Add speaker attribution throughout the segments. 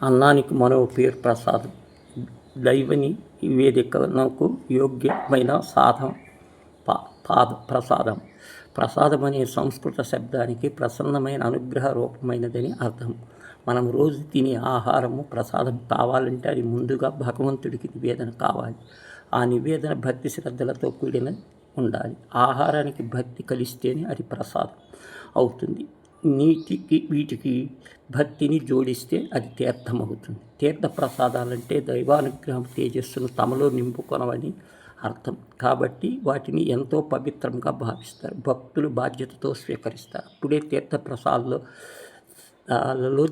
Speaker 1: అన్నానికి మరో పేరు ప్రసాదం. దైవ నివేదికకు యోగ్యమైన సాధం ప్రసాదం. ప్రసాదం అనే సంస్కృత శబ్దానికి ప్రసన్నమైన అనుగ్రహ రూపమైనదని అర్థం. మనం రోజు తినే ఆహారము ప్రసాదం కావాలంటే అది ముందుగా భగవంతుడికి నివేదన కావాలి. ఆ నివేదన భక్తి శ్రద్ధలతో కూడిన ఉండాలి. ఆహారానికి భక్తి కలిస్తేనే అది ప్రసాదం అవుతుంది. వీటికి భక్తిని జోడిస్తే అది తీర్థం అవుతుంది. తీర్థ ప్రసాదాలంటే దైవానుగ్రహం తేజస్సును తమలో నింపుకొనవని అర్థం. కాబట్టి వాటిని ఎంతో పవిత్రంగా భావిస్తారు. భక్తులు బాధ్యతతో స్వీకరిస్తారు. అప్పుడే తీర్థ ప్రసాదాలలో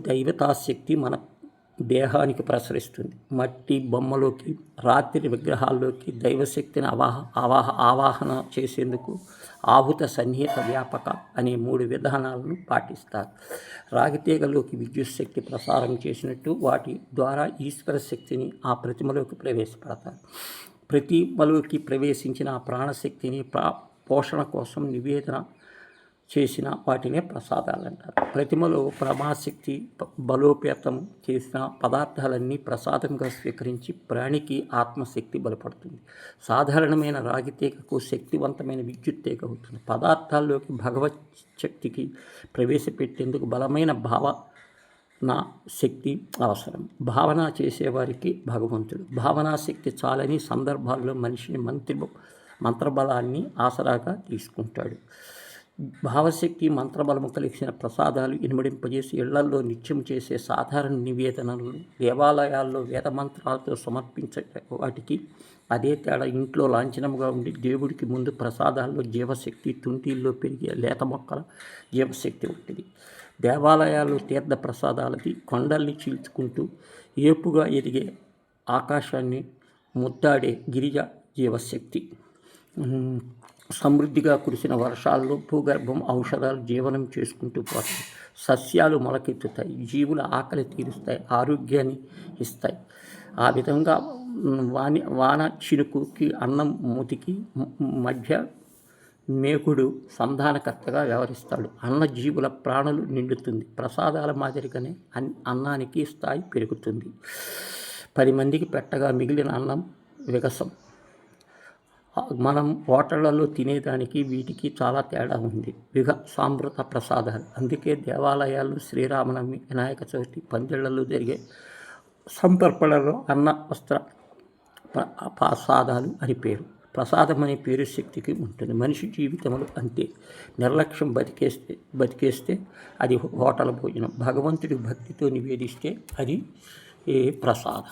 Speaker 1: దైవతాశక్తి మన దేహానికి ప్రసరిస్తుంది. మట్టి బొమ్మలోకి, రాత్రి విగ్రహాల్లోకి దైవశక్తిని ఆవాహన చేసేందుకు ఆహుత సన్నిహిత వ్యాపక అనే 3 విధానాలను పాటిస్తారు. రాగితీగలోకి విద్యుత్ శక్తి ప్రసారం చేసినట్టు వాటి ద్వారా ఈశ్వర శక్తిని ఆ ప్రతిమలోకి ప్రవేశపెడతారు. ప్రతిమలోకి ప్రవేశించిన ఆ ప్రాణశక్తిని పోషణ కోసం నివేదన చేసిన వాటినే ప్రసాదాలు అంటారు. ప్రతిమలో ప్రమాశక్తి బలోపేతం చేసిన పదార్థాలన్నీ ప్రసాదంగా స్వీకరించి ప్రాణికి ఆత్మశక్తి బలపడుతుంది. సాధారణమైన రాగి తీగకు శక్తివంతమైన విద్యుత్ తీగ అవుతుంది. పదార్థాల్లోకి భగవత్ శక్తికి ప్రవేశపెట్టేందుకు బలమైన భావన శక్తి అవసరం. భావన చేసేవారికి భగవంతుడు. భావనా శక్తి చాలని సందర్భాల్లో మనిషిని మంత్రబలాన్ని ఆసరాగా తీసుకుంటాడు. భావశక్తి మంత్రబలము కలిసిన ప్రసాదాలు ఇనుమడింపజేసి ఇళ్లల్లో నిత్యం చేసే సాధారణ నివేదనలు దేవాలయాల్లో వేదమంత్రాలతో సమర్పించే వాటికి అదే తేడా. ఇంట్లో లాంఛనంగా ఉండి దేవుడికి ముందు ప్రసాదాల్లో జీవశక్తి, తుంటిల్లో పెరిగే లేత మొక్కల జీవశక్తి ఉంటుంది. దేవాలయాల్లో తీర్థ ప్రసాదాలది కొండల్ని చీల్చుకుంటూ ఏపుగా ఎదిగే ఆకాశాన్ని ముద్దాడే గిరిజ జీవశక్తి. సమృద్ధిగా కురిసిన వర్షాల్లో భూగర్భం ఔషధాలు జీవనం చేసుకుంటూ పోతాయి. సస్యాలు మొలకెత్తుతాయి. జీవుల ఆకలి తీరుస్తాయి, ఆరోగ్యాన్ని ఇస్తాయి. ఆ విధంగా వాన చినుకుకి అన్నం మూతికి మధ్య మేకుడు సంధానకర్తగా వ్యవహరిస్తాడు. అన్న జీవుల ప్రాణులు నిండుతుంది. ప్రసాదాల మాదిరిగానే అన్నానికి స్థాయి పెరుగుతుంది. 10 మందికి పెట్టగా మిగిలిన అన్నం విగసం. మనం హోటళ్లలో తినేదానికి వీటికి చాలా తేడా ఉంది. సామృత ప్రసాదాలు. అందుకే దేవాలయాల్లో శ్రీరామనవమి, వినాయక చవితి, పందిళ్లలో జరిగే సంతర్పణలో అన్న వస్త్ర ప్రసాదాలు అని పేరు. ప్రసాదం అనే పేరు శక్తికి ఉంటుంది. మనిషి జీవితంలో అంతే. నిర్లక్ష్యం బతికేస్తే అది హోటల్ భోజనం. భగవంతుడి భక్తితో నివేదిస్తే అది ప్రసాదం.